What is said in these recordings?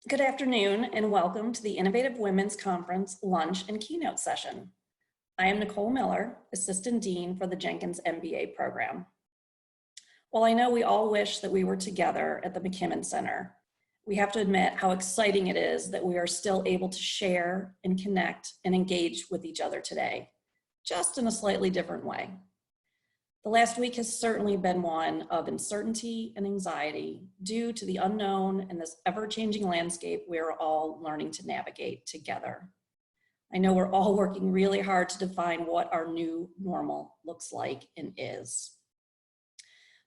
Good afternoon and welcome to the Innovative Women's Conference Lunch and Keynote session. I am Nicole Miller, Assistant Dean for the Jenkins MBA program. While I know we all wish that we were together at the McKimmon Center, we have to admit how exciting it is that we are still able to share and connect and engage with each other today, just in a slightly different way. The last week has certainly been one of uncertainty and anxiety due to the unknown and this ever-changing landscape we are all learning to navigate together. I know we're all working really hard to define what our new normal looks like and is.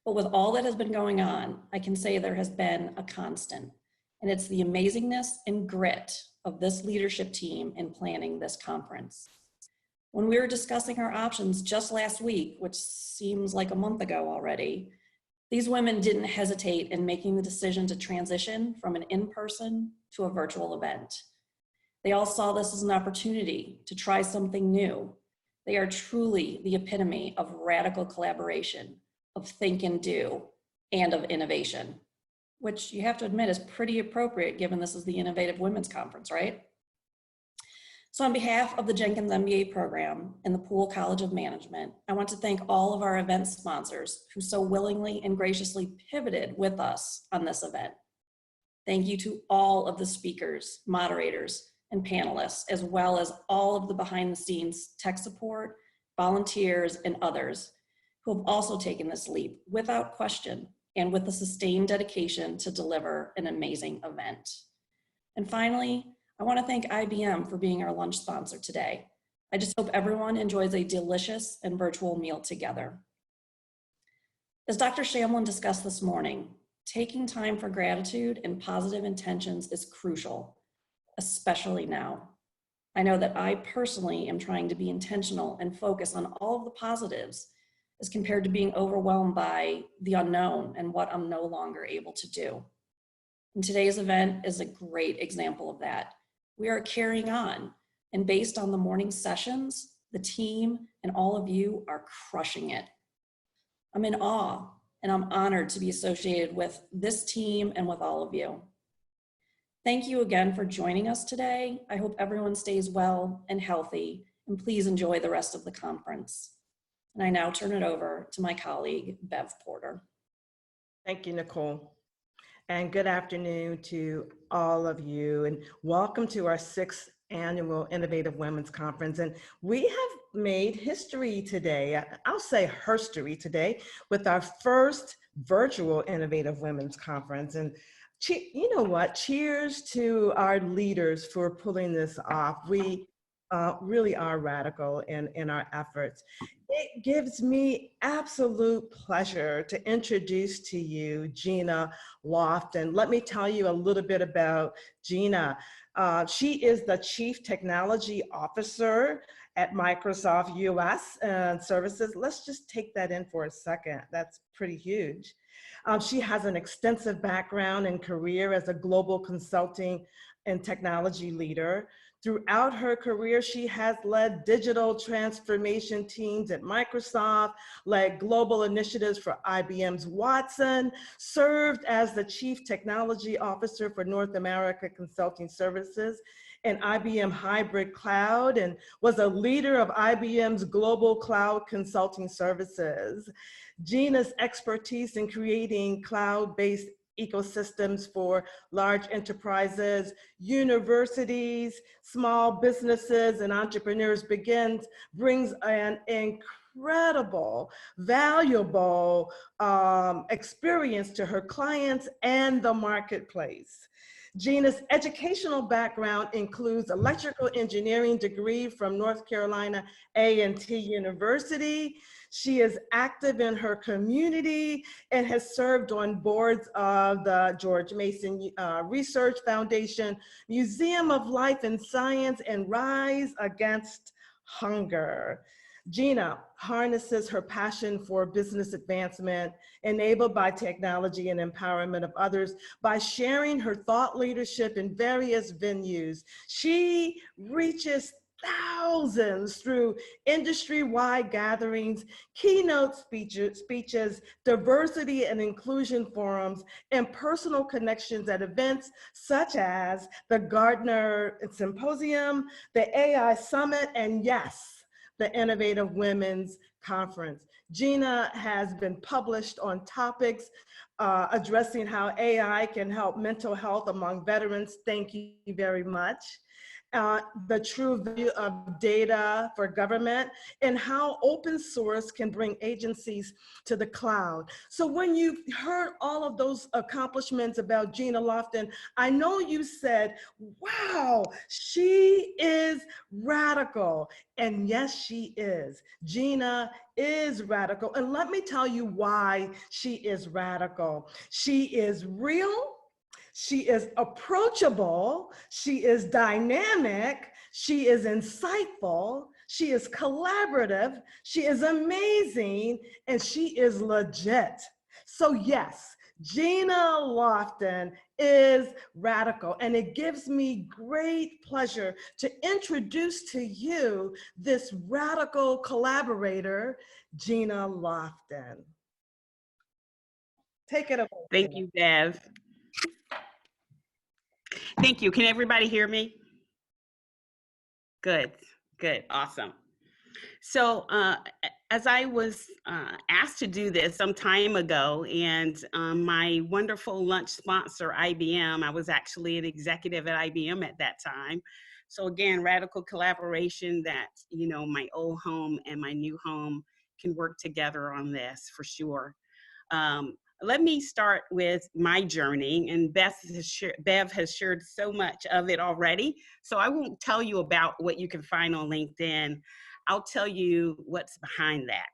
But with all that has been going on, I can say there has been a constant, and it's the amazingness and grit of this leadership team in planning this conference. When we were discussing our options just last week, which seems like a month ago already, these women didn't hesitate in making the decision to transition from an in-person to a virtual event. They all saw this as an opportunity to try something new. They are truly the epitome of radical collaboration, of think and do, and of innovation, which you have to admit is pretty appropriate given this is the Innovative Women's Conference, right? So on behalf of the Jenkins MBA program and the Poole College of Management, I want to thank all of our event sponsors who so willingly and graciously pivoted with us on this event. Thank you to all of the speakers, moderators, and panelists, as well as all of the behind the scenes tech support, volunteers, and others who have also taken this leap without question and with the sustained dedication to deliver an amazing event. And finally, I want to thank IBM for being our lunch sponsor today. I just hope everyone enjoys a delicious and virtual meal together. As Dr. Shamlin discussed this morning, taking time for gratitude and positive intentions is crucial, especially now. I know that I personally am trying to be intentional and focus on all of the positives as compared to being overwhelmed by the unknown and what I'm no longer able to do. And today's event is a great example of that. We are carrying on, and based on the morning sessions, the team and all of you are crushing it. I'm in awe, and I'm honored to be associated with this team and with all of you. Thank you again for joining us today. I hope everyone stays well and healthy, and please enjoy the rest of the conference. And I now turn it over to my colleague, Bev Porter. Thank you, Nicole. And good afternoon to all of you, and welcome to our 6th annual Innovative Women's Conference. And we have made history today, I'll say herstory today, with our first virtual Innovative Women's Conference. And you know what, cheers to our leaders for pulling this off. We really are radical in our efforts. It gives me absolute pleasure to introduce to you Gina Loften. Let me tell you a little bit about Gina. She is the Chief Technology Officer at Microsoft U.S. Services. Let's just take that in for a second. That's pretty huge. She has an extensive background and career as a global consulting and technology leader. Throughout her career, she has led digital transformation teams at Microsoft, led global initiatives for IBM's Watson, served as the Chief Technology Officer for North America Consulting Services and IBM Hybrid Cloud, and was a leader of IBM's Global Cloud Consulting Services. Gina's expertise in creating cloud-based ecosystems for large enterprises, universities, small businesses, and entrepreneurs brings an incredible, valuable experience to her clients and the marketplace. Gina's educational background includes electrical engineering degree from North Carolina A&T University. She is active in her community and has served on boards of the George Mason Research Foundation, Museum of Life and Science, and Rise Against Hunger. Gina harnesses her passion for business advancement, enabled by technology and empowerment of others, by sharing her thought leadership in various venues. She reaches thousands through industry-wide gatherings, keynote speeches, diversity and inclusion forums, and personal connections at events such as the Gardner Symposium, the AI Summit, and yes, the Innovative Women's Conference. Gina has been published on topics addressing how AI can help mental health among veterans. Thank you very much. The true value of data for government, and how open source can bring agencies to the cloud. So when you heard all of those accomplishments about Gina Loften, I know you said, wow, she is radical. And yes, she is. Gina is radical. And let me tell you why she is radical. She is real. She is approachable, she is dynamic, she is insightful, she is collaborative, she is amazing, and she is legit. So yes, Gina Loften is radical, and it gives me great pleasure to introduce to you this radical collaborator, Gina Loften. Take it away. Thank Gina. you, Bev. Thank you. Can everybody hear me? Good, good, awesome. So as I was asked to do this some time ago, and my wonderful lunch sponsor, IBM, I was actually an executive at IBM at that time. So again, radical collaboration that, you know, my old home and my new home can work together on this for sure. Let me start with my journey, and Bev has shared so much of it already, so I won't tell you about what you can find on LinkedIn. I'll tell you what's behind that.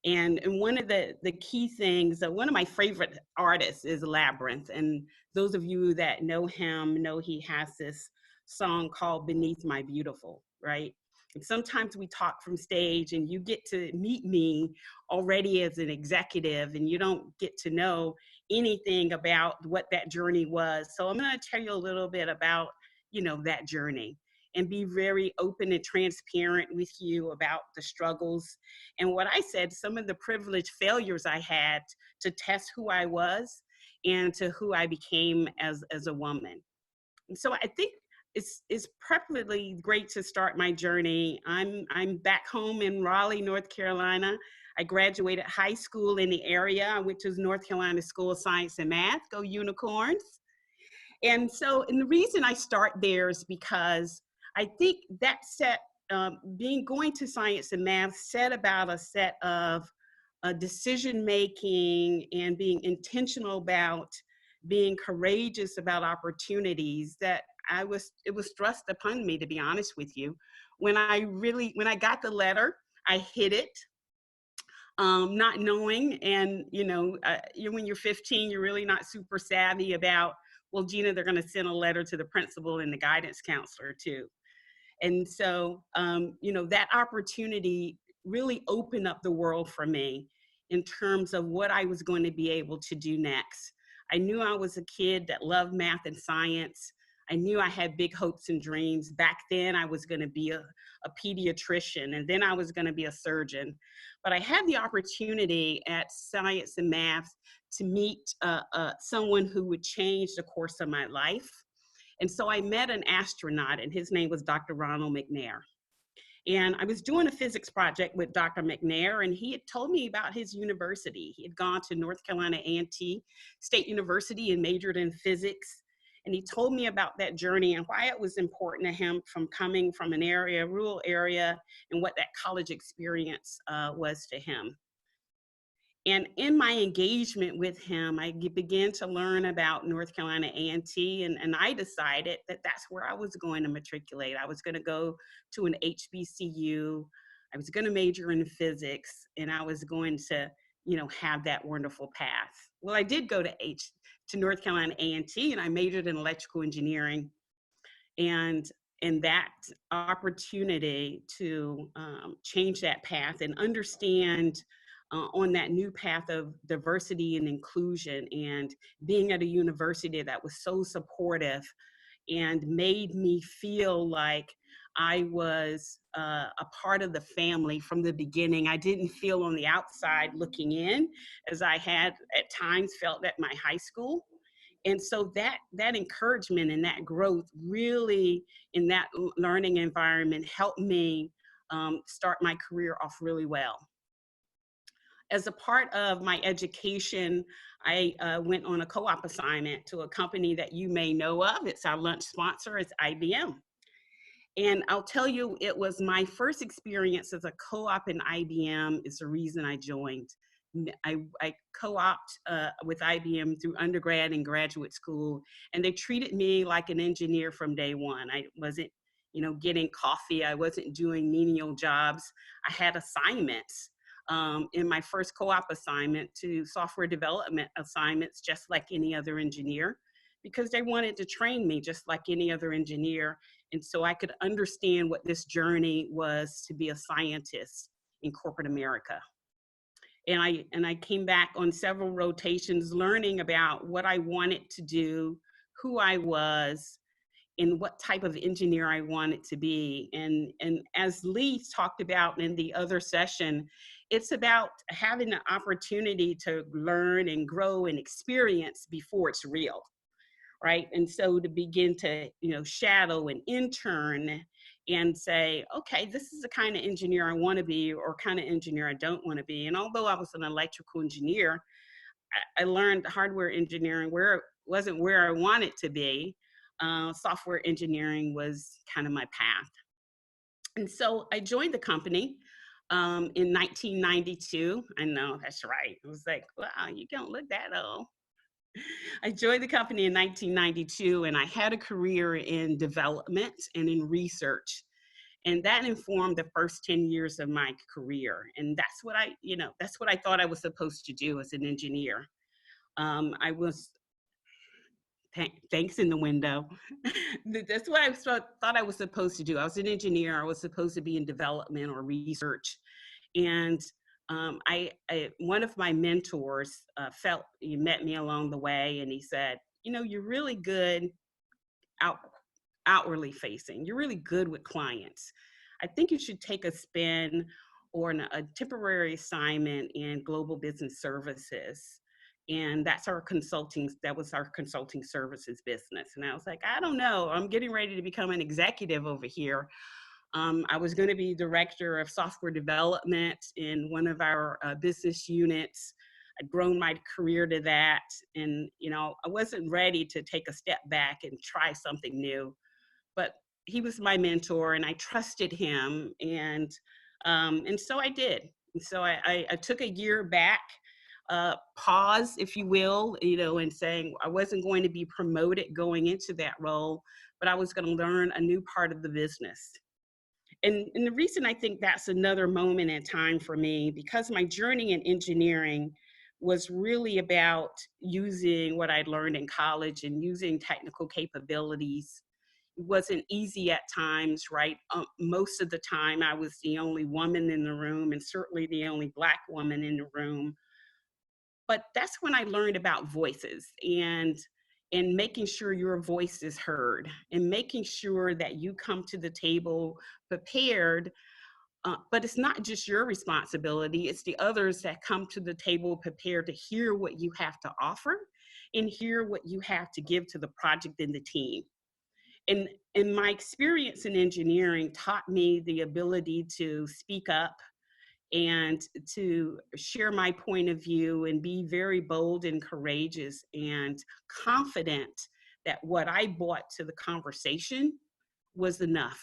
And one of the key things, one of my favorite artists is Labyrinth, and those of you that know him know he has this song called Beneath My Beautiful, right? And sometimes we talk from stage and you get to meet me already as an executive and you don't get to know anything about what that journey was. So I'm going to tell you a little bit about, you know, that journey and be very open and transparent with you about the struggles and what I said, some of the privileged failures I had to test who I was and to who I became as a woman. And so I think it's preferably great to start my journey. I'm back home in Raleigh, North Carolina. I graduated high school in the area. I went to North Carolina School of Science and Math, go Unicorns. And so, and the reason I start there is because I think that set, going to science and math set about a set of decision making and being intentional about being courageous about opportunities that it was thrust upon me, to be honest with you. When I got the letter, I hid it, not knowing. And, you know, when you're 15, you're really not super savvy about, well, Gina, they're going to send a letter to the principal and the guidance counselor too. And so, you know, that opportunity really opened up the world for me in terms of what I was going to be able to do next. I knew I was a kid that loved math and science. I knew I had big hopes and dreams. Back then, I was going to be a pediatrician, and then I was going to be a surgeon. But I had the opportunity at Science and Math to meet someone who would change the course of my life. And so I met an astronaut, and his name was Dr. Ronald McNair. And I was doing a physics project with Dr. McNair, and he had told me about his university. He had gone to North Carolina A&T State University and majored in physics. And he told me about that journey and why it was important to him from coming from an area, rural area, and what that college experience was to him. And in my engagement with him, I began to learn about North Carolina A&T, and I decided that that's where I was going to matriculate. I was going to go to an HBCU. I was going to major in physics, and I was going to, you know, have that wonderful path. Well, I did go to North Carolina A&T, and I majored in electrical engineering. And that opportunity to change that path and understand on that new path of diversity and inclusion, and being at a university that was so supportive and made me feel like I was a part of the family from the beginning. I didn't feel on the outside looking in as I had at times felt at my high school. And so that encouragement and that growth really in that learning environment helped me start my career off really well. As a part of my education, I went on a co-op assignment to a company that you may know of. It's our lunch sponsor, it's IBM. And I'll tell you, it was my first experience as a co-op in IBM is the reason I joined. I co-opted with IBM through undergrad and graduate school, and they treated me like an engineer from day one. I wasn't, getting coffee. I wasn't doing menial jobs. I had assignments in my first co-op assignment to software development assignments, just like any other engineer, because they wanted to train me just like any other engineer. And so I could understand what this journey was to be a scientist in corporate America. And I came back on several rotations learning about what I wanted to do, who I was, and what type of engineer I wanted to be. And as Lee talked about in the other session, it's about having the opportunity to learn and grow and experience before it's real. Right. And so to begin to, shadow and intern and say, okay, this is the kind of engineer I want to be or kind of engineer I don't want to be. And although I was an electrical engineer, I learned hardware engineering where it wasn't where I wanted to be. Software engineering was kind of my path. And so I joined the company in 1992. I know, that's right. It was like, wow, you don't look that old. I joined the company in 1992, and I had a career in development and in research. And that informed the first 10 years of my career. And that's what I thought I was supposed to do as an engineer. I was, thanks in the window. That's what I thought I was supposed to do. I was an engineer. I was supposed to be in development or research. And one of my mentors he met me along the way, and he said, you're really good outwardly facing. You're really good with clients. I think you should take a spin or a temporary assignment in global business services. And that was our consulting services business. And I was like, I don't know, I'm getting ready to become an executive over here. I was going to be director of software development in one of our business units. I'd grown my career to that. And, I wasn't ready to take a step back and try something new. But he was my mentor and I trusted him. And so I did. And so I took a year back, pause, if you will, and saying I wasn't going to be promoted going into that role, but I was going to learn a new part of the business. And the reason I think that's another moment in time for me, because my journey in engineering was really about using what I'd learned in college and using technical capabilities. It wasn't easy at times, right? Most of the time I was the only woman in the room and certainly the only Black woman in the room. But that's when I learned about voices and making sure your voice is heard and making sure that you come to the table prepared. But it's not just your responsibility, it's the others that come to the table prepared to hear what you have to offer and hear what you have to give to the project and the team. And my experience in engineering taught me the ability to speak up and to share my point of view and be very bold and courageous and confident that what I brought to the conversation was enough.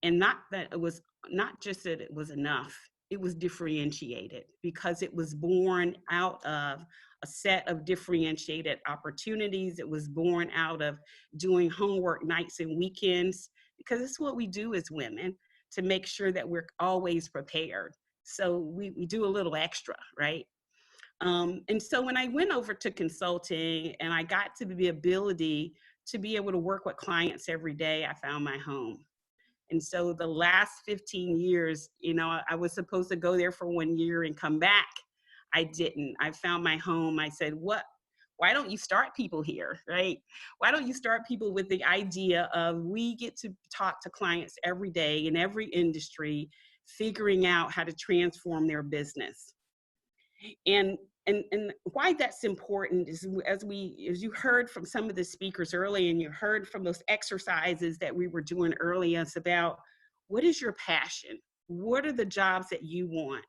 And not that it was not just that it was enough, it was differentiated because it was born out of a set of differentiated opportunities. It was born out of doing homework nights and weekends, because it's what we do as women to make sure that we're always prepared. So we do a little extra, right? And so when I went over to consulting and I got to the ability to be able to work with clients every day, I found my home. And so the last 15 years, I was supposed to go there for 1 year and come back. I didn't. I found my home. I said, what why don't you start people here, right? Why don't you start people with the idea of we get to talk to clients every day in every industry, figuring out how to transform their business. And why that's important is as you heard from some of the speakers early, and you heard from those exercises that we were doing earlier, it's about what is your passion? What are the jobs that you want?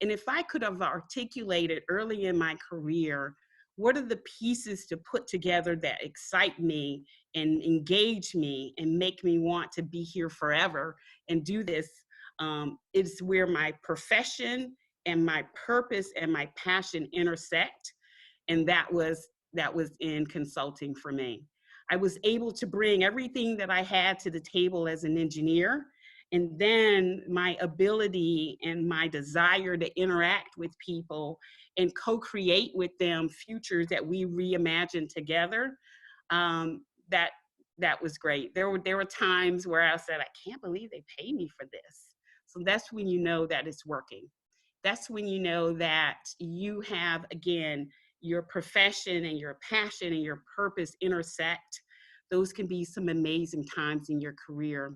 And if I could have articulated early in my career, what are the pieces to put together that excite me and engage me and make me want to be here forever and do this, it's where my profession and my purpose and my passion intersect. And that was in consulting for me. I was able to bring everything that I had to the table as an engineer, and then my ability and my desire to interact with people and co-create with them futures that we reimagine together. That was great. There were times where I said, I can't believe they pay me for this. So that's when you know that it's working. That's when you know that you have, again, your profession and your passion and your purpose intersect. Those can be some amazing times in your career.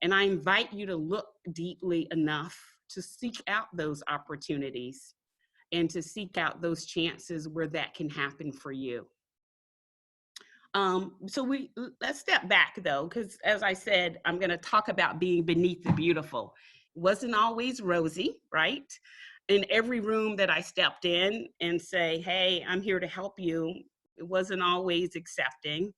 And I invite you to look deeply enough to seek out those opportunities and to seek out those chances where that can happen for you. So let's step back though, because as I said, I'm going to talk about being beneath the beautiful. It wasn't always rosy, right? In every room that I stepped in and say, hey, I'm here to help you, it wasn't always accepting.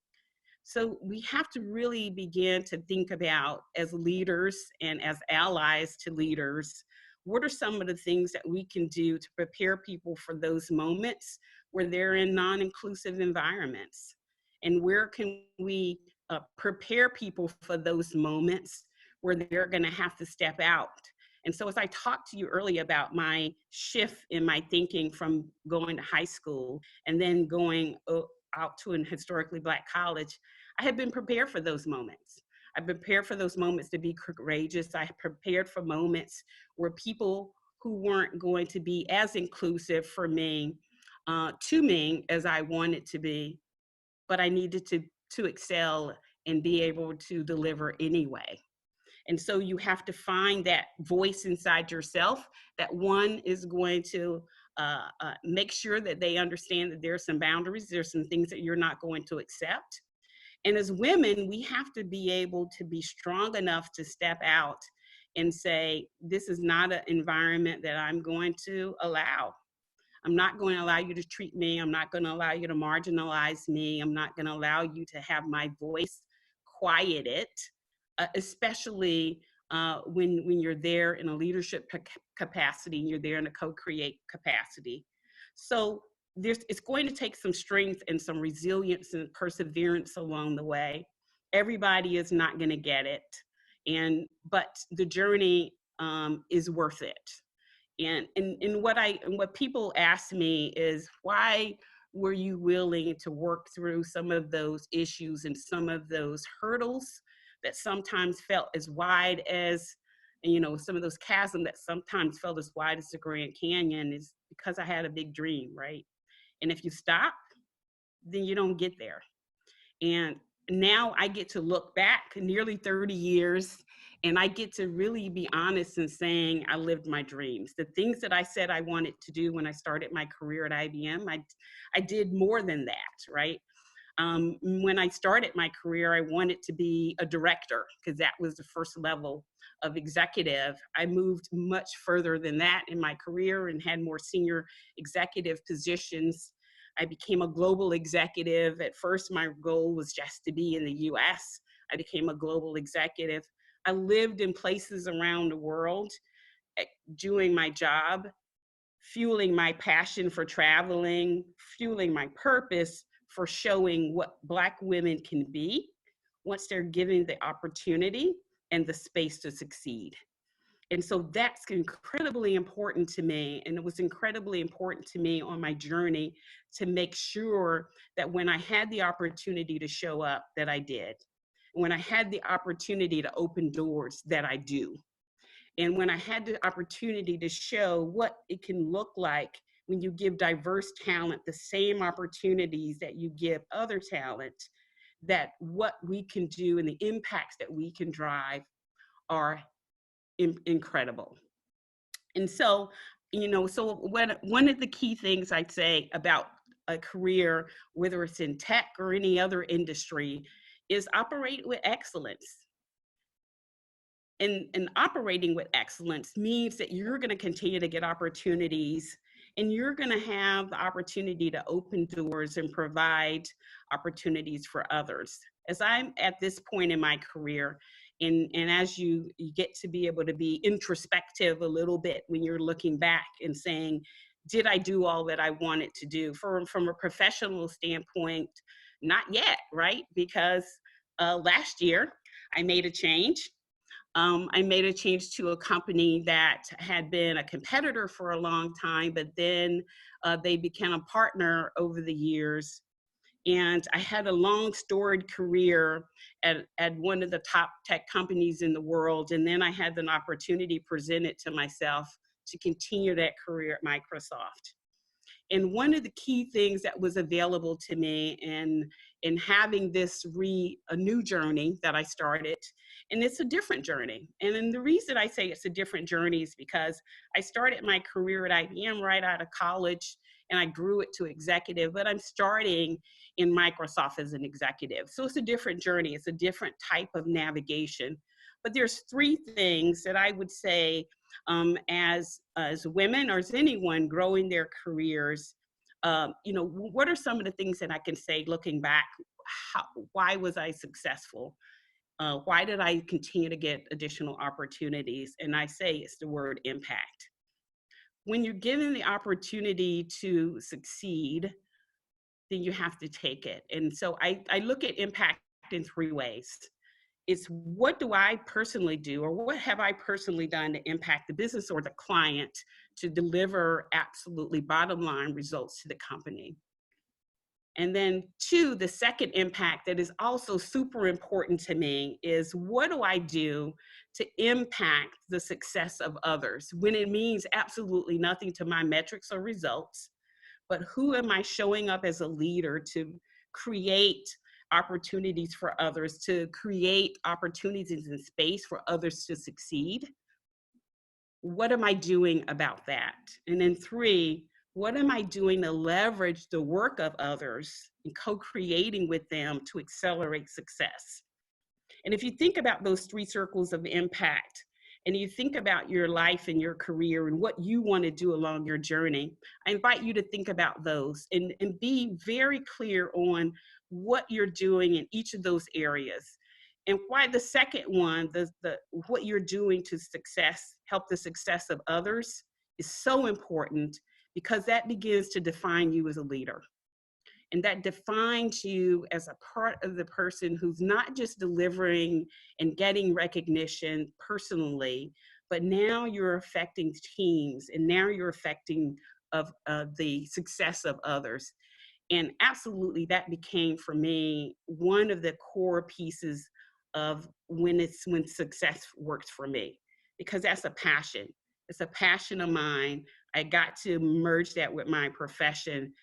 So we have to really begin to think about, as leaders and as allies to leaders, what are some of the things that we can do to prepare people for those moments where they're in non-inclusive environments? And where can we prepare people for those moments where they're going to have to step out? And so as I talked to you earlier about my shift in my thinking from going to high school and then going out to an historically Black college, I had been prepared for those moments. I prepared for those moments to be courageous. I prepared for moments where people who weren't going to be as inclusive for me, to me, as I wanted to be, but I needed to excel and be able to deliver anyway. And so you have to find that voice inside yourself, that one is going to make sure that they understand that there's some boundaries, there's some things that you're not going to accept. And as women, we have to be able to be strong enough to step out and say, this is not an environment that I'm going to allow. I'm not going to allow you to treat me. I'm not going to allow you to marginalize me. I'm not going to allow you to have my voice quieted, especially when you're there in a leadership capacity and you're there in a co-create capacity. So it's going to take some strength and some resilience and perseverance along the way. Everybody is not going to get it, but the journey is worth it. And what people ask me is, why were you willing to work through some of those issues and some of those hurdles that sometimes felt as wide as, some of those chasms that sometimes felt as wide as the Grand Canyon? Is because I had a big dream, right? And if you stop, then you don't get there. And now I get to look back nearly 30 years, and I get to really be honest in saying I lived my dreams. The things that I said I wanted to do when I started my career at IBM, I did more than that, right? When I started my career, I wanted to be a director because that was the first level of executive. I moved much further than that in my career and had more senior executive positions. I became a global executive. At first, my goal was just to be in the U.S. I became a global executive. I lived in places around the world doing my job, fueling my passion for traveling, fueling my purpose for showing what Black women can be once they're given the opportunity and the space to succeed. And so that's incredibly important to me. And it was incredibly important to me on my journey to make sure that when I had the opportunity to show up, that I did. When I had the opportunity to open doors, that I do. And when I had the opportunity to show what it can look like when you give diverse talent the same opportunities that you give other talent, that what we can do and the impacts that we can drive are incredible. And so, so one of the key things I'd say about a career, whether it's in tech or any other industry, is operate with excellence. And operating with excellence means that you're going to continue to get opportunities, and you're going to have the opportunity to open doors and provide opportunities for others. As I'm at this point in my career, and as you get to be able to be introspective a little bit when you're looking back and saying, did I do all that I wanted to do? From a professional standpoint, not yet, right? Because last year I made a change. I made a change to a company that had been a competitor for a long time, but then they became a partner over the years. And I had a long storied career at one of the top tech companies in the world. And then I had an opportunity presented to myself to continue that career at Microsoft. And one of the key things that was available to me in having this a new journey that I started, and it's a different journey. And then the reason I say it's a different journey is because I started my career at IBM right out of college, and I grew it to executive, but I'm starting in Microsoft as an executive. So it's a different journey. It's a different type of navigation. But there's three things that I would say as women or as anyone growing their careers, what are some of the things that I can say looking back? Why was I successful? Why did I continue to get additional opportunities? And I say it's the word impact. When you're given the opportunity to succeed, then you have to take it. And so I look at impact in three ways. It's what do I personally do, or what have I personally done to impact the business or the client to deliver absolutely bottom line results to the company. And then two, the second impact that is also super important to me is what do I do to impact the success of others when it means absolutely nothing to my metrics or results, but who am I showing up as a leader to create opportunities for others, to create opportunities in space for others to succeed? What am I doing about that? And then three, what am I doing to leverage the work of others and co-creating with them to accelerate success? And if you think about those three circles of impact, and you think about your life and your career and what you want to do along your journey, I invite you to think about those and be very clear on what you're doing in each of those areas. And why the second one, what you're doing to help the success of others is so important, because that begins to define you as a leader. And that defines you as a part of the person who's not just delivering and getting recognition personally, but now you're affecting teams, and now you're affecting the success of others. And absolutely, that became for me one of the core pieces of when success works for me, because that's a passion. It's a passion of mine. I got to merge that with my profession,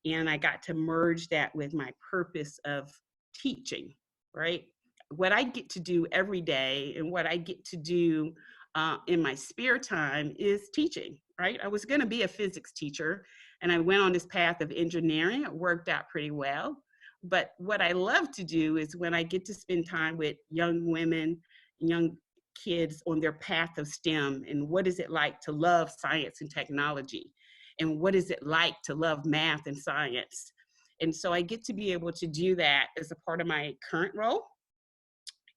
and I got to merge that with my purpose of teaching, right? What I get to do every day and what I get to do in my spare time is teaching, right? I was going to be a physics teacher, and I went on this path of engineering. It worked out pretty well. But what I love to do is when I get to spend time with young women, young kids on their path of STEM, and what is it like to love science and technology? And what is it like to love math and science? And so I get to be able to do that as a part of my current role.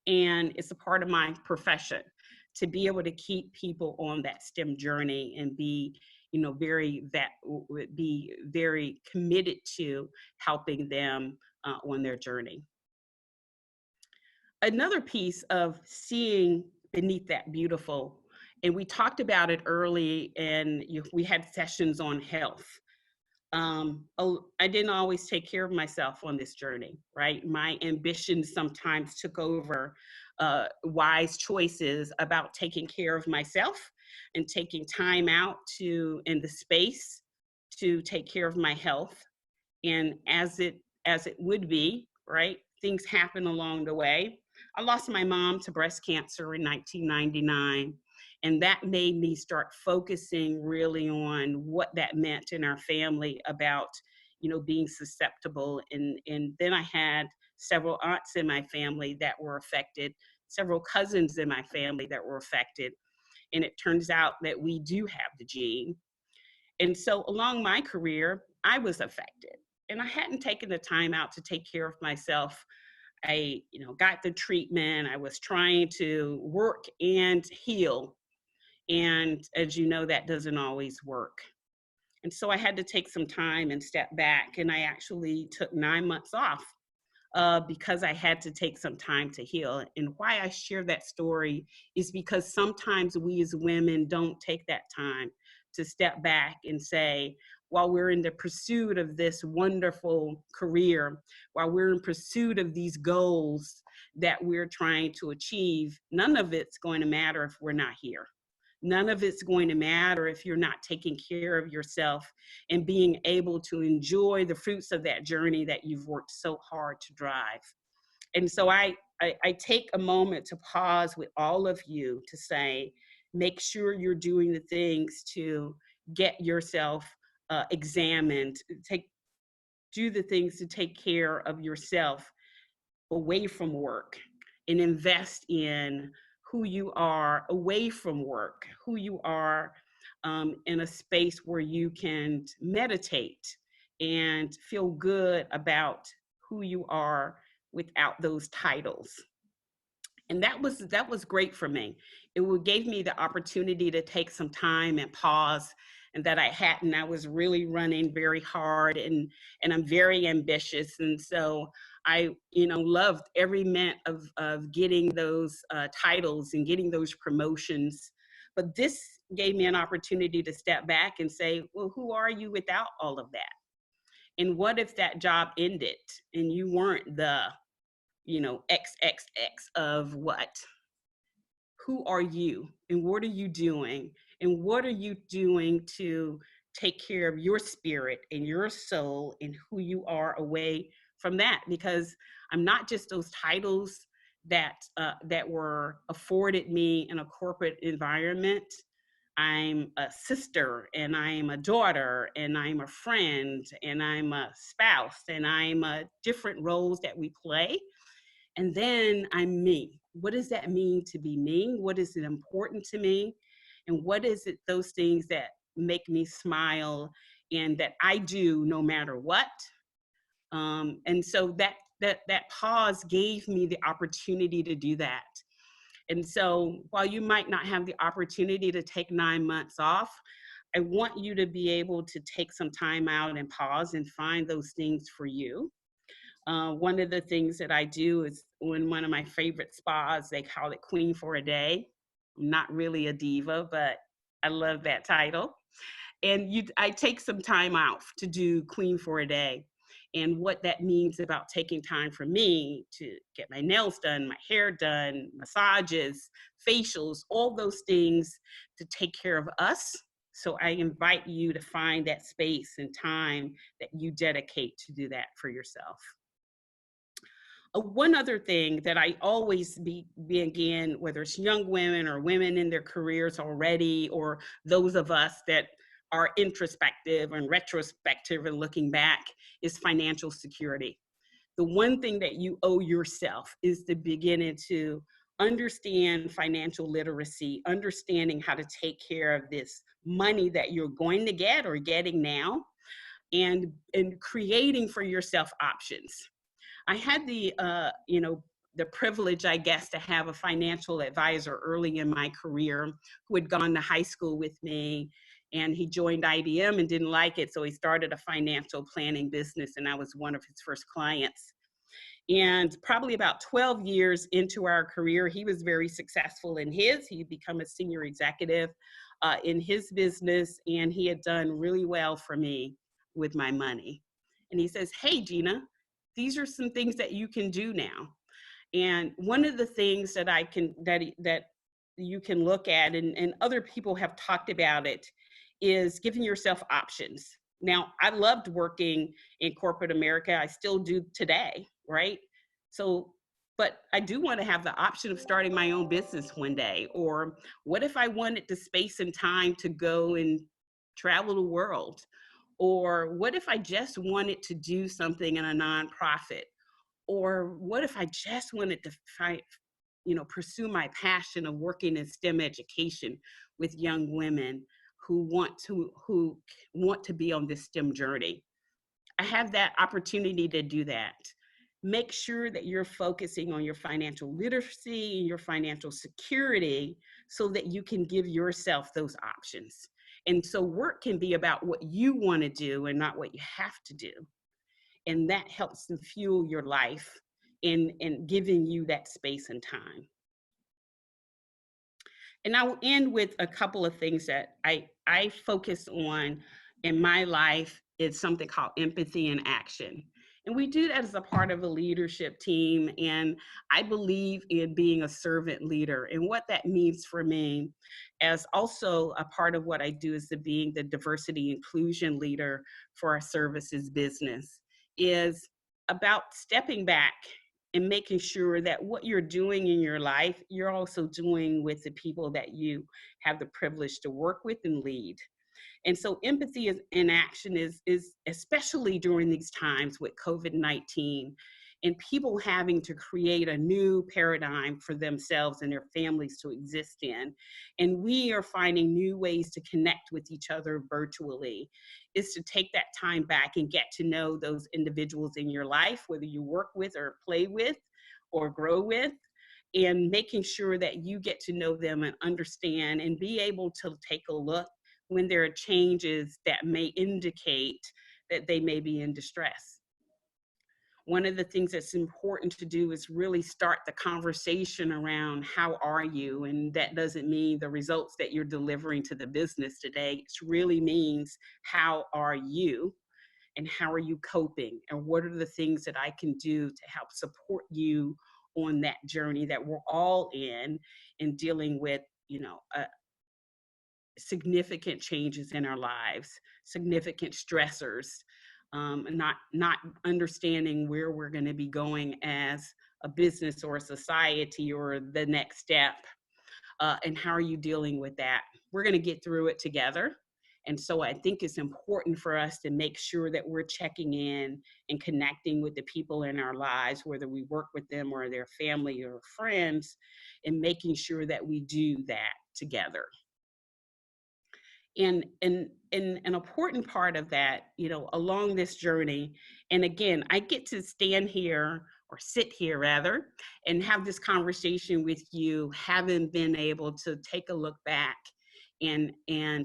And it's a part of my profession to be able to keep people on that STEM journey and be very committed to helping them on their journey. Another piece of seeing beneath that beautiful, and we talked about it early, and we had sessions on health. I didn't always take care of myself on this journey, right? My ambition sometimes took over wise choices about taking care of myself and taking time out in the space to take care of my health. And as it would be, right, things happen along the way. I lost my mom to breast cancer in 1999, and that made me start focusing really on what that meant in our family about, being susceptible. And then I had several aunts in my family that were affected, several cousins in my family that were affected. And it turns out that we do have the gene. And so along my career, I was affected, and I hadn't taken the time out to take care of myself. I, got the treatment. I was trying to work and heal. And as you know, that doesn't always work. And so I had to take some time and step back. And I actually took 9 months off because I had to take some time to heal. And why I share that story is because sometimes we as women don't take that time to step back and say, while we're in the pursuit of this wonderful career, while we're in pursuit of these goals that we're trying to achieve, none of it's going to matter if we're not here. None of it's going to matter if you're not taking care of yourself and being able to enjoy the fruits of that journey that you've worked so hard to drive. And so I take a moment to pause with all of you to say, make sure you're doing the things to get yourself examined, do the things to take care of yourself away from work, and invest in who you are away from work, who you are in a space where you can meditate and feel good about who you are without those titles. And that was great for me. It gave me the opportunity to take some time and pause, and that I hadn't. I was really running very hard, and I'm very ambitious. And so I, loved every minute of getting those titles and getting those promotions. But this gave me an opportunity to step back and say, well, who are you without all of that? And what if that job ended and you weren't the, XXX of what? Who are you, and what are you doing? And what are you doing to take care of your spirit and your soul and who you are away from that? Because I'm not just those titles that were afforded me in a corporate environment. I'm a sister, and I'm a daughter, and I'm a friend, and I'm a spouse, and I'm different roles that we play. And then I'm me. What does that mean to be me? What is it important to me? And what is it, those things that make me smile and that I do no matter what? And so that pause gave me the opportunity to do that. And so while you might not have the opportunity to take 9 months off, I want you to be able to take some time out and pause and find those things for you. One of the things that I do is, when one of my favorite spas, they call it Queen for a Day. I'm not really a diva, but I love that title. And I take some time out to do Queen for a Day. And what that means about taking time for me to get my nails done, my hair done, massages, facials, all those things to take care of us. So I invite you to find that space and time that you dedicate to do that for yourself. One other thing that I always begin, whether it's young women or women in their careers already, or those of us that are introspective and retrospective and looking back, is financial security. The one thing that you owe yourself is to begin to understand financial literacy, understanding how to take care of this money that you're going to get or getting now, and creating for yourself options. I had the privilege, I guess, to have a financial advisor early in my career who had gone to high school with me, and he joined IBM and didn't like it. So he started a financial planning business, and I was one of his first clients. And probably about 12 years into our career, he was very successful in his. He'd become a senior executive in his business, and he had done really well for me with my money. And he says, hey, Gina, these are some things that you can do now. And one of the things that that you can look at, and other people have talked about it, is giving yourself options. Now, I loved working in corporate America. I still do today, right? So, but I do want to have the option of starting my own business one day. Or what if I wanted the space and time to go and travel the world? Or what if I just wanted to do something in a nonprofit? Or what if I just wanted to pursue my passion of working in STEM education with young women who want to be on this STEM journey? I have that opportunity to do that. Make sure that you're focusing on your financial literacy and your financial security so that you can give yourself those options. And so work can be about what you want to do and not what you have to do. And that helps to fuel your life in giving you that space and time. And I will end with a couple of things that I focus on in my life. Is something called empathy in action. And we do that as a part of a leadership team. And I believe in being a servant leader. And what that means for me, as also a part of what I do, is being the diversity inclusion leader for our services business, is about stepping back and making sure that what you're doing in your life, you're also doing with the people that you have the privilege to work with and lead. And so empathy in action is especially during these times with COVID-19 and people having to create a new paradigm for themselves and their families to exist in. And we are finding new ways to connect with each other virtually, is to take that time back and get to know those individuals in your life, whether you work with or play with or grow with, and making sure that you get to know them and understand and be able to take a look when there are changes that may indicate that they may be in distress. One of the things that's important to do is really start the conversation around how are you? And that doesn't mean the results that you're delivering to the business today. It really means how are you and how are you coping? And what are the things that I can do to help support you on that journey that we're all in dealing with, significant changes in our lives, significant stressors, not understanding where we're going to be going as a business or a society or the next step, and how are you dealing with that? We're going to get through it together. And so I think it's important for us to make sure that we're checking in and connecting with the people in our lives, whether we work with them or their family or friends, and making sure that we do that together. And an important part of that, along this journey, and again, I get to stand here, or sit here rather, and have this conversation with you, having been able to take a look back and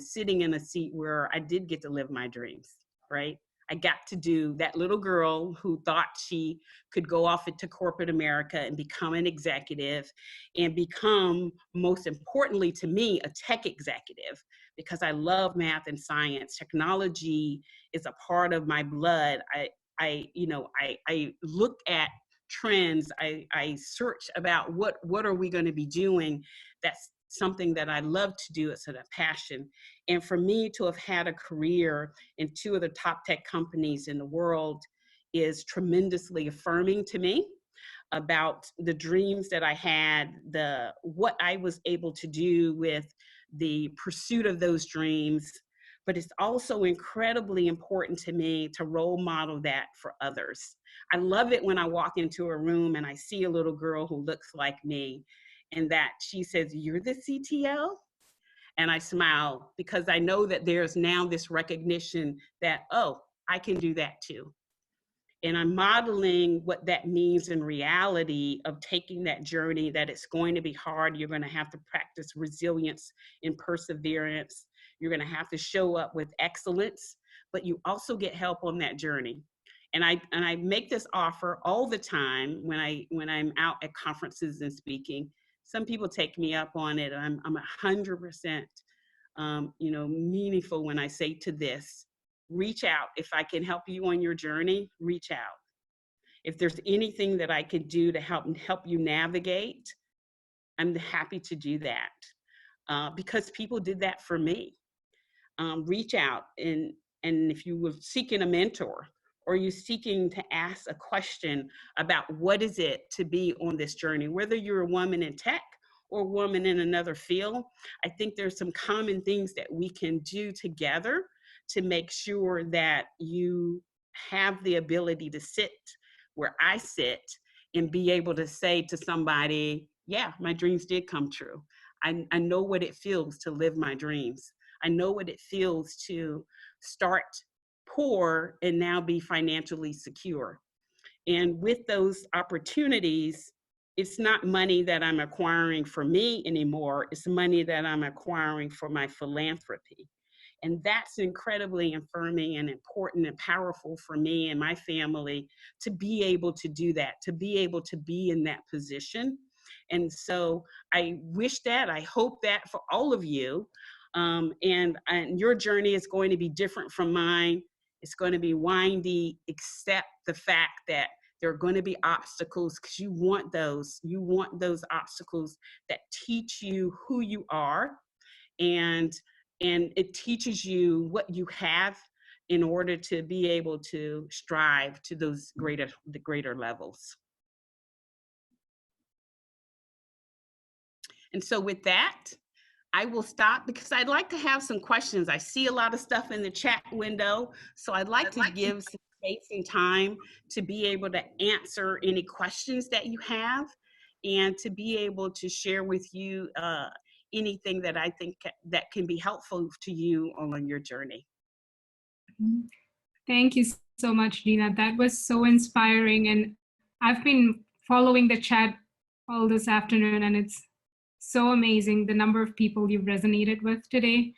sitting in a seat where I did get to live my dreams, right? I got to do that little girl who thought she could go off into corporate America and become an executive and become, most importantly to me, a tech executive, because I love math and science. Technology is a part of my blood. I look at trends. I search about what are we going to be doing. That's something that I love to do. It's a passion. And for me to have had a career in two of the top tech companies in the world is tremendously affirming to me about the dreams that I had, what I was able to do with the pursuit of those dreams. But it's also incredibly important to me to role model that for others. I love it when I walk into a room and I see a little girl who looks like me, and that she says, "You're the CTO?" And I smile, because I know that there's now this recognition that, oh, I can do that too. And I'm modeling what that means in reality of taking that journey, that it's going to be hard. You're going to have to practice resilience and perseverance. You're going to have to show up with excellence, but you also get help on that journey. And I make this offer all the time when I'm out at conferences and speaking. Some people take me up on it. I'm 100%, meaningful when I say to this: reach out. If I can help you on your journey, reach out. If there's anything that I could do to help you navigate, I'm happy to do that, because people did that for me. Reach out, and if you were seeking a mentor, or you're seeking to ask a question about what is it to be on this journey, whether you're a woman in tech or a woman in another field, I think there's some common things that we can do together to make sure that you have the ability to sit where I sit and be able to say to somebody, yeah, my dreams did come true. I know what it feels to live my dreams. I know what it feels to start poor and now be financially secure. And with those opportunities, it's not money that I'm acquiring for me anymore. It's money that I'm acquiring for my philanthropy. And that's incredibly affirming and important and powerful for me and my family to be able to do that, to be able to be in that position. And so I wish that, I hope that for all of you. And your journey is going to be different from mine. It's going to be windy, except the fact that there are going to be obstacles, because you want those obstacles that teach you who you are, and it teaches you what you have in order to be able to strive to the greater levels. And so with that, I will stop, because I'd like to have some questions. I see a lot of stuff in the chat window, so I'd like to give some space and time to be able to answer any questions that you have, and to be able to share with you anything that I think that can be helpful to you on your journey. Thank you so much, Gina. That was so inspiring, and I've been following the chat all this afternoon, and it's so amazing the number of people you've resonated with today.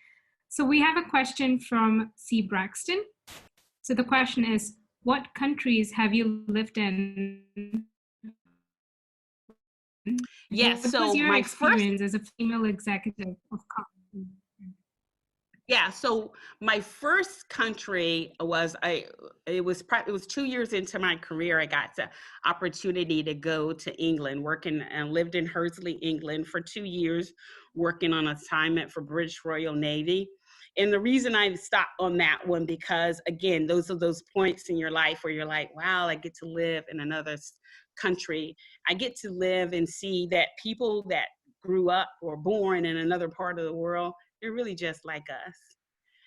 So we have a question from C. Braxton. So the question is, what countries have you lived in? Yes, what so was your my experience as a female executive of company? Yeah, so my first country was, it was 2 years into my career, I got the opportunity to go to England, working and lived in Hursley, England for 2 years, working on assignment for British Royal Navy. And the reason I stopped on that one, because again, those are those points in your life where you're like, wow, I get to live in another country. I get to live and see that people that grew up or born in another part of the world, they're really just like us.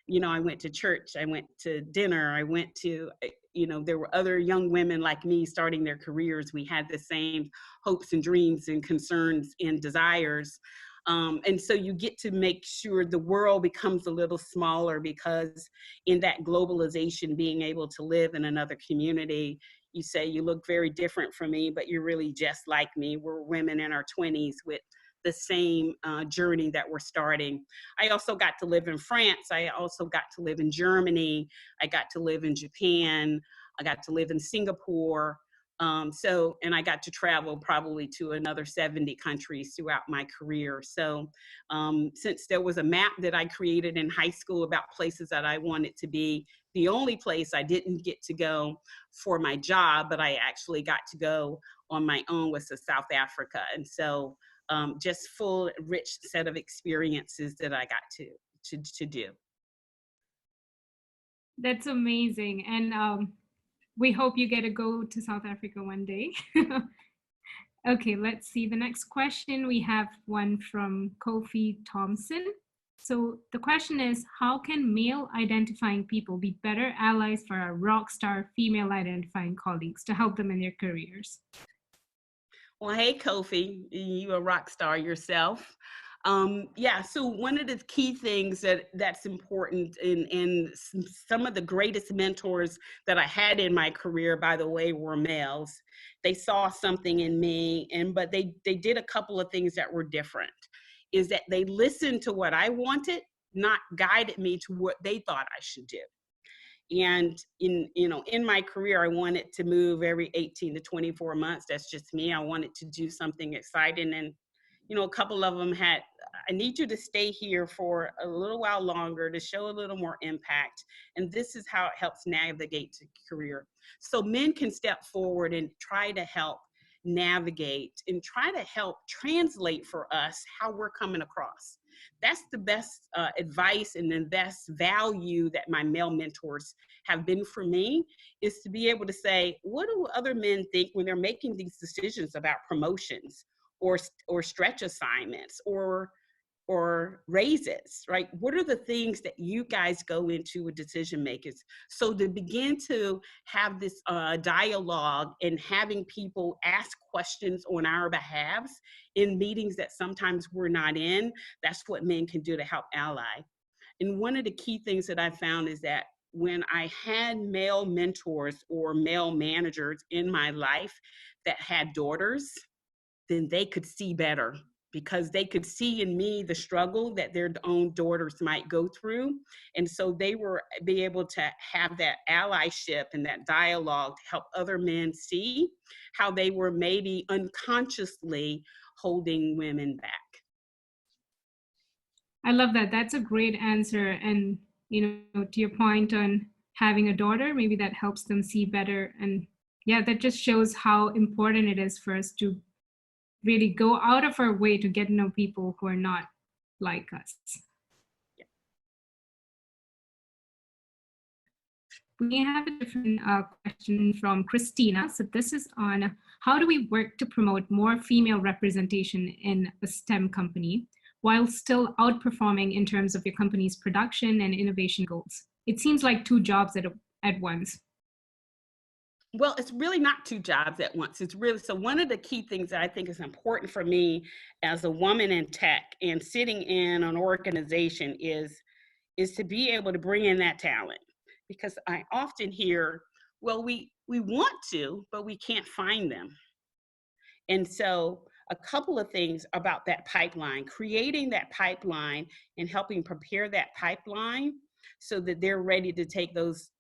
You know, I went to church, I went to dinner, I went to, you know, there were other young women like me starting their careers. We had the same hopes and dreams and concerns and desires. And so you get to make sure the world becomes a little smaller, because in that globalization, being able to live in another community, you say you look very different from me, but you're really just like me. We're women in our 20s with the same journey that we're starting. I also got to live in France. I also got to live in Germany. I got to live in Japan. I got to live in Singapore. And I got to travel probably to another 70 countries throughout my career. So since there was a map that I created in high school about places that I wanted to be, the only place I didn't get to go for my job, but I actually got to go on my own, was to South Africa. And so just full, rich set of experiences that I got to do. That's amazing. And we hope you get to go to South Africa one day. Okay, let's see. The next question, we have one from Kofi Thompson. So the question is, how can male identifying people be better allies for our rock star female identifying colleagues to help them in their careers? Well, hey, Kofi, you a rock star yourself. Yeah, so one of the key things that's important, in some of the greatest mentors that I had in my career, by the way, were males. They saw something in me, but they did a couple of things that were different. Is that they listened to what I wanted, not guided me to what they thought I should do. And in my career, I wanted to move every 18 to 24 months. That's just me. I wanted to do something exciting. And, a couple of them I I need you to stay here for a little while longer to show a little more impact. And this is how it helps navigate to career. So men can step forward and try to help navigate and try to help translate for us how we're coming across. That's the best advice and the best value that my male mentors have been for me, is to be able to say, what do other men think when they're making these decisions about promotions or stretch assignments or raises, right? What are the things that you guys go into with decision makers? So to begin to have this dialogue and having people ask questions on our behalves in meetings that sometimes we're not in, that's what men can do to help ally. And one of the key things that I found is that when I had male mentors or male managers in my life that had daughters, then they could see better, because they could see in me the struggle that their own daughters might go through. And so they were be able to have that allyship and that dialogue to help other men see how they were maybe unconsciously holding women back. I love that. That's a great answer. And, to your point on having a daughter, maybe that helps them see better. And yeah, that just shows how important it is for us to really go out of our way to get to know people who are not like us. Yeah. We have a different question from Christina. So this is on how do we work to promote more female representation in a STEM company while still outperforming in terms of your company's production and innovation goals? It seems like two jobs at once. Well, it's really not two jobs at once. It's really, so one of the key things that I think is important for me as a woman in tech and sitting in an organization is to be able to bring in that talent. Because I often hear, well, we want to, but we can't find them. And so a couple of things about that pipeline, creating that pipeline and helping prepare that pipeline so that they're ready to take those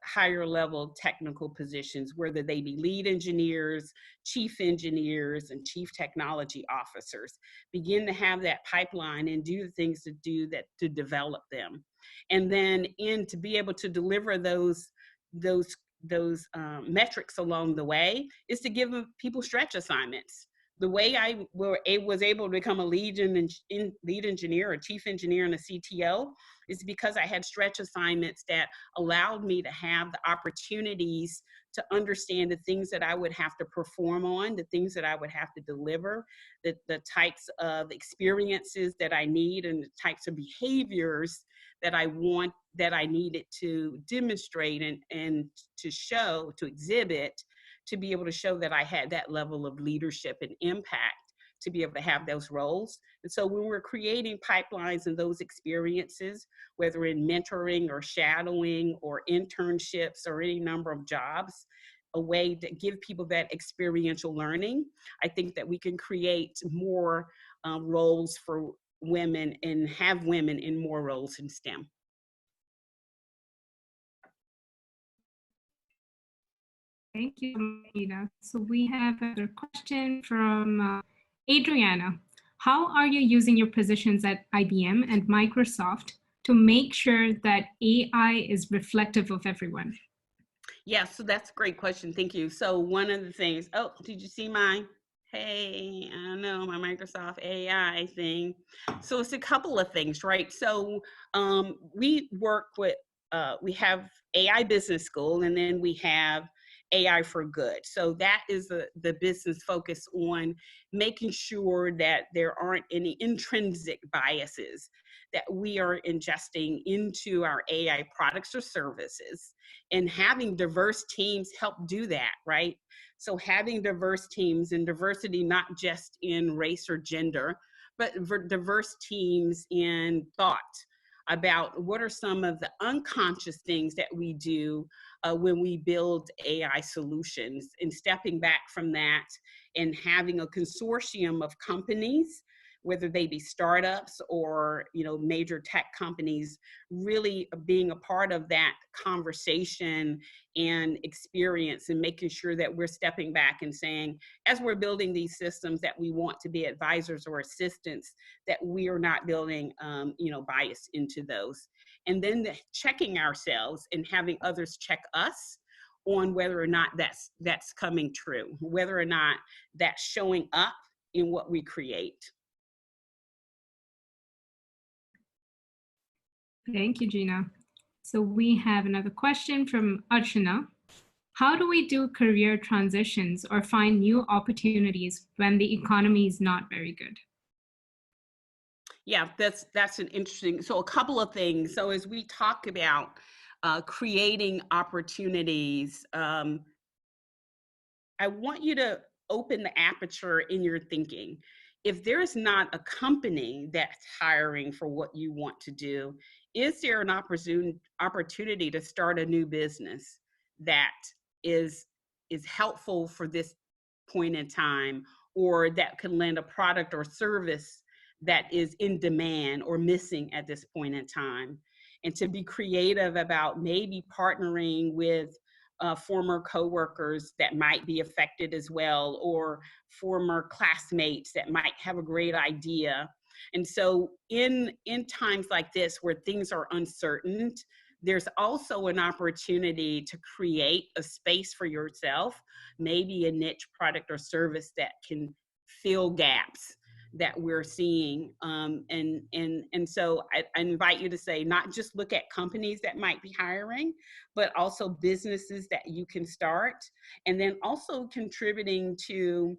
higher level technical positions, whether they be lead engineers, chief engineers, and chief technology officers. Begin to have that pipeline and do the things to do that to develop them. And then to be able to deliver those metrics along the way is to give people stretch assignments. The way I was able to become a lead engineer, a chief engineer, and a CTO is because I had stretch assignments that allowed me to have the opportunities to understand the things that I would have to perform on, the things that I would have to deliver, the types of experiences that I need, and the types of behaviors that I want, that I needed to demonstrate and to show, to exhibit, to be able to show that I had that level of leadership and impact to be able to have those roles. And so when we're creating pipelines and those experiences, whether in mentoring or shadowing or internships or any number of jobs, a way to give people that experiential learning, I think that we can create more roles for women and have women in more roles in STEM. Thank you, Gina. So we have another question from Adriana. How are you using your positions at IBM and Microsoft to make sure that AI is reflective of everyone? Yeah, so that's a great question. Thank you. So one of the things, oh, did you see mine? Hey, I know my Microsoft AI thing. So it's a couple of things, right? So we work with, we have AI Business School, and then we have AI for Good. So that is the business focus on making sure that there aren't any intrinsic biases that we are ingesting into our AI products or services, and having diverse teams help do that, right? So having diverse teams, and diversity not just in race or gender, but diverse teams in thought about what are some of the unconscious things that we do when we build AI solutions, and stepping back from that and having a consortium of companies whether they be startups or, major tech companies, really being a part of that conversation and experience, and making sure that we're stepping back and saying, as we're building these systems that we want to be advisors or assistants, that we are not building, bias into those. And then checking ourselves and having others check us on whether or not that's coming true, whether or not that's showing up in what we create. Thank you, Gina. So we have another question from Archana. How do we do career transitions or find new opportunities when the economy is not very good? Yeah, that's an interesting, so a couple of things. So as we talk about creating opportunities, I want you to open the aperture in your thinking. If there's not a company that's hiring for what you want to do, is there an opportunity to start a new business that is helpful for this point in time, or that can lend a product or service that is in demand or missing at this point in time? And to be creative about maybe partnering with former coworkers that might be affected as well, or former classmates that might have a great idea. And so in times like this where things are uncertain, there's also an opportunity to create a space for yourself, maybe a niche product or service that can fill gaps that we're seeing. And so I invite you to say, not just look at companies that might be hiring, but also businesses that you can start, and then also contributing to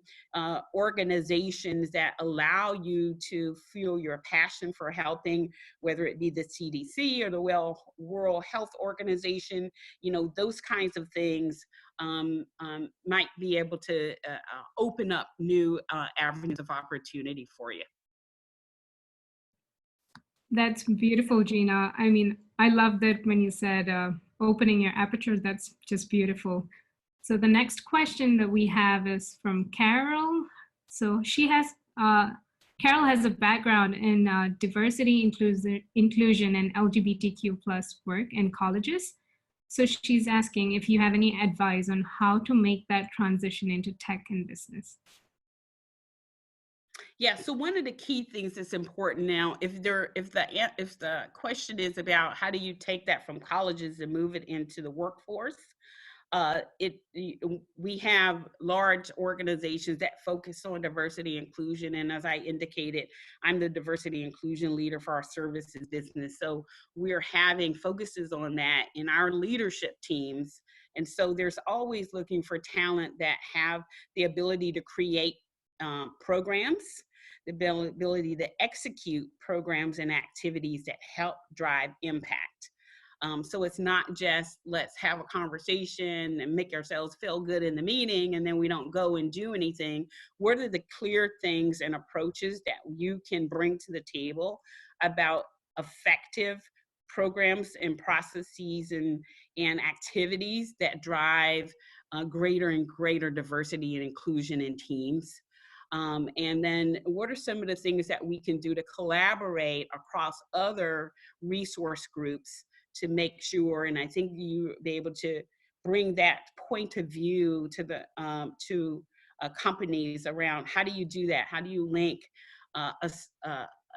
organizations that allow you to feel your passion for helping, whether it be the CDC or the World Health Organization, those kinds of things might be able to open up new avenues of opportunity for you. That's beautiful, Gina. I mean, I love that when you said opening your aperture, that's just beautiful. So the next question that we have is from Carol. So Carol has a background in diversity, inclusion, and LGBTQ+ work in colleges. So she's asking if you have any advice on how to make that transition into tech and business. Yeah, so one of the key things that's important now, if the question is about how do you take that from colleges and move it into the workforce, we have large organizations that focus on diversity inclusion, and as I indicated, I'm the diversity inclusion leader for our services business. So we're having focuses on that in our leadership teams, and so there's always looking for talent that have the ability to create programs, the ability to execute programs and activities that help drive impact. So it's not just let's have a conversation and make ourselves feel good in the meeting and then we don't go and do anything. What are the clear things and approaches that you can bring to the table about effective programs and processes and activities that drive greater and greater diversity and inclusion in teams? And then what are some of the things that we can do to collaborate across other resource groups to make sure, and I think you'll be able to bring that point of view to the companies around how do you do that? How do you link a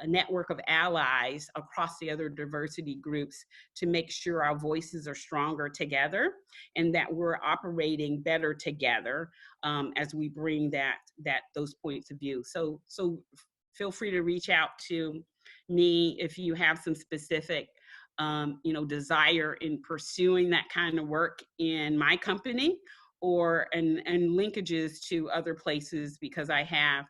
network of allies across the other diversity groups to make sure our voices are stronger together and that we're operating better together as we bring those points of view. So feel free to reach out to me if you have some specific desire in pursuing that kind of work in my company and linkages to other places, because I have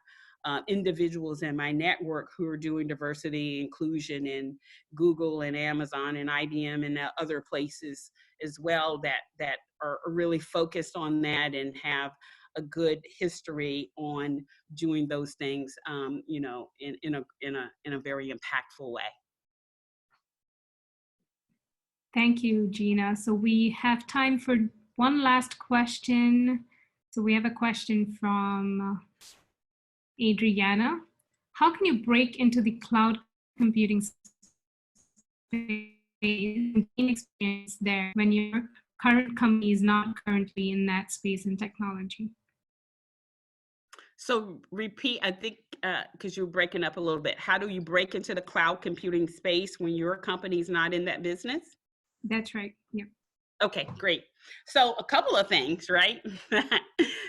individuals in my network who are doing diversity inclusion in Google and Amazon and IBM and other places as well that are really focused on that and have a good history on doing those things, in a very impactful way. Thank you, Gina. So we have time for one last question. So we have a question from Adriana. how can you break into the cloud computing space and gain experience there when your current company is not currently in that space and technology? So repeat, I think, because you're breaking up a little bit. How do you break into the cloud computing space when your company's not in that business? That's right. Yeah. Okay, great. So a couple of things, right?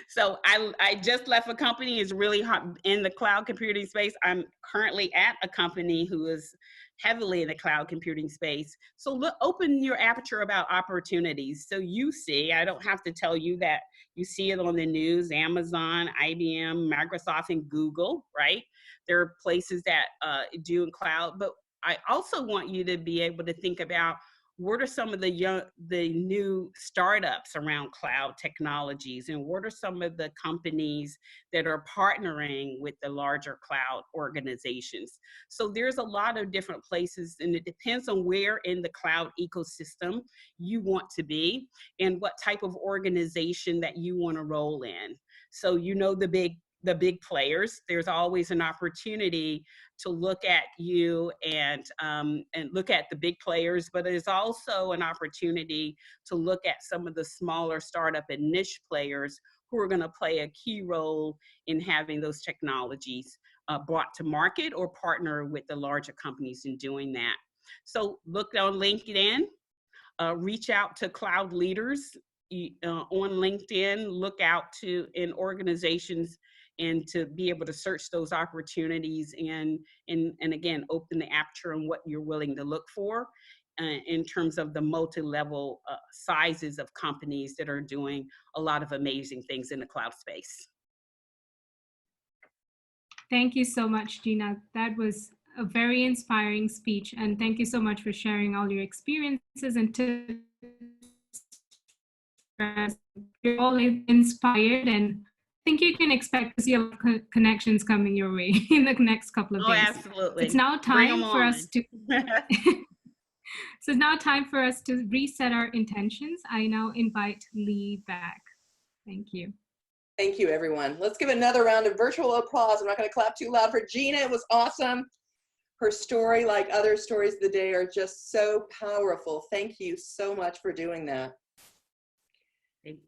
So I just left a company, is really hot in the cloud computing space. I'm currently at a company who is heavily in the cloud computing space. So look, open your aperture about opportunities. So you see, I don't have to tell you that you see it on the news, Amazon, IBM, Microsoft, and Google, right? There are places that do in cloud, but I also want you to be able to think about what are some of the new startups around cloud technologies, and what are some of the companies that are partnering with the larger cloud organizations? So there's a lot of different places, and it depends on where in the cloud ecosystem you want to be and what type of organization that you want to roll in. So the big players, there's always an opportunity to look at you and look at the big players, but there's also an opportunity to look at some of the smaller startup and niche players who are going to play a key role in having those technologies brought to market or partner with the larger companies in doing that. So look on LinkedIn, reach out to cloud leaders on LinkedIn, look out to in organizations, and to be able to search those opportunities and again, open the aperture on what you're willing to look for in terms of the multi-level sizes of companies that are doing a lot of amazing things in the cloud space. Thank you so much, Gina. That was a very inspiring speech. And thank you so much for sharing all your experiences and tips. You're all inspired, and I think you can expect to see a lot of connections coming your way in the next couple of days. Oh, absolutely. It's now time for us to so it's now time for us to reset our intentions. I now invite Lee back. Thank you. Thank you, everyone. Let's give another round of virtual applause. I'm not going to clap too loud for Gina. It was awesome. Her story, like other stories of the day, are just so powerful. Thank you so much for doing that.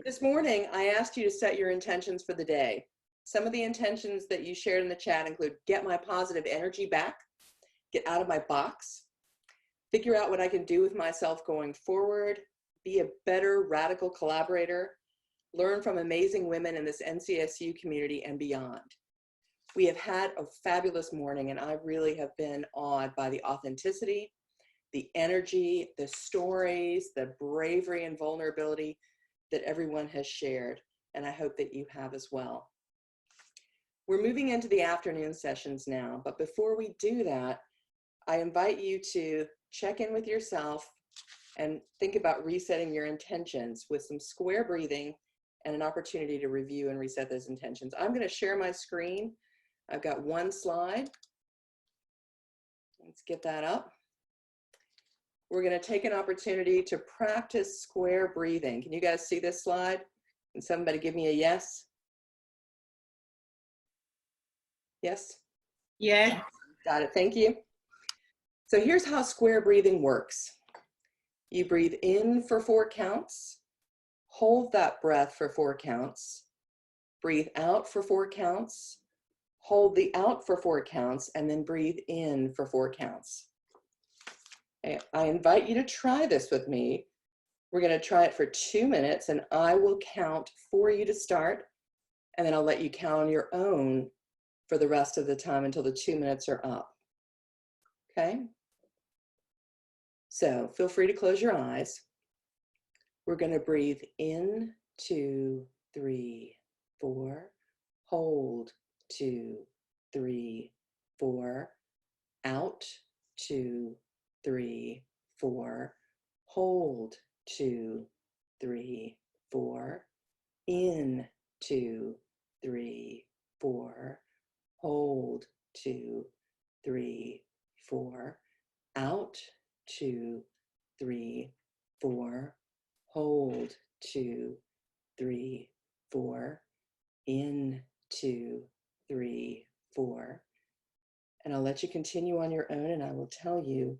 This morning, I asked you to set your intentions for the day. Some of the intentions that you shared in the chat include get my positive energy back, get out of my box, figure out what I can do with myself going forward, be a better radical collaborator, learn from amazing women in this NCSU community and beyond. We have had a fabulous morning, and I really have been awed by the authenticity, the energy, the stories, the bravery and vulnerability that everyone has shared, and I hope that you have as well. We're moving into the afternoon sessions now, but before we do that, I invite you to check in with yourself and think about resetting your intentions with some square breathing and an opportunity to review and reset those intentions. I'm going to share my screen. I've got one slide. Let's get that up. We're going to take an opportunity to practice square breathing. Can you guys see this slide? Can somebody give me a yes? Yes? Yeah. Got it. Thank you. So here's how square breathing works. You breathe in for 4 counts, hold that breath for 4 counts, breathe out for 4 counts, hold the out for 4 counts, and then breathe in for 4 counts. I invite you to try this with me. We're going to try it for 2 minutes, and I will count for you to start, and then I'll let you count on your own for the rest of the time until the 2 minutes are up. Okay? So feel free to close your eyes. We're going to breathe in, 2, 3, 4, hold, 2, 3, 4, out, 2, 3, 4, hold, 2, 3, 4, in, 2, 3, 4, hold, 2, 3, 4, out, 2, 3, 4, hold, 2, 3, 4, in, 2, 3, 4, And I'll let you continue on your own, and I will tell you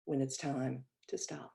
when it's time to stop.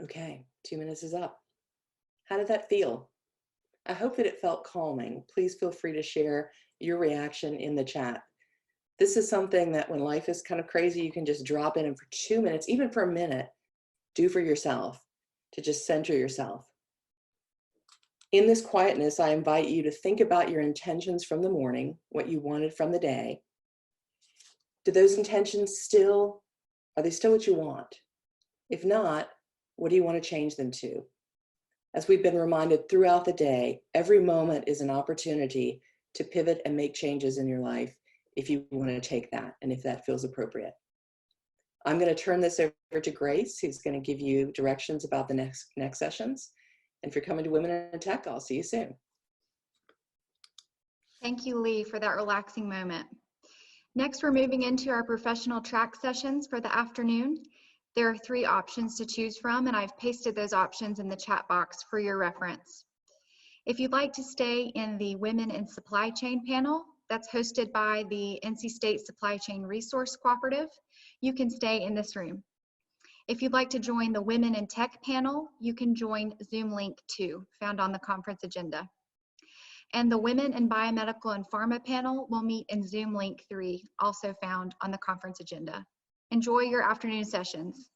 Okay, 2 minutes is up. How did that feel? I hope that it felt calming. Please feel free to share your reaction in the chat. This is something that when life is kind of crazy, you can just drop in and for 2 minutes, even for a minute, do for yourself, to just center yourself. In this quietness, I invite you to think about your intentions from the morning, what you wanted from the day. Do those intentions are they still what you want? If not, what do you want to change them to? As we've been reminded throughout the day, every moment is an opportunity to pivot and make changes in your life if you want to take that and if that feels appropriate. I'm going to turn this over to Grace, who's going to give you directions about the next sessions. And if you're coming to Women in Tech, I'll see you soon. Thank you, Lee, for that relaxing moment. Next, we're moving into our professional track sessions for the afternoon. There are 3 options to choose from, and I've pasted those options in the chat box for your reference. If you'd like to stay in the Women in Supply Chain panel, that's hosted by the NC State Supply Chain Resource Cooperative, you can stay in this room. If you'd like to join the Women in Tech panel, you can join Zoom link 2, found on the conference agenda. And the Women in Biomedical and Pharma panel will meet in Zoom link 3, also found on the conference agenda. Enjoy your afternoon sessions.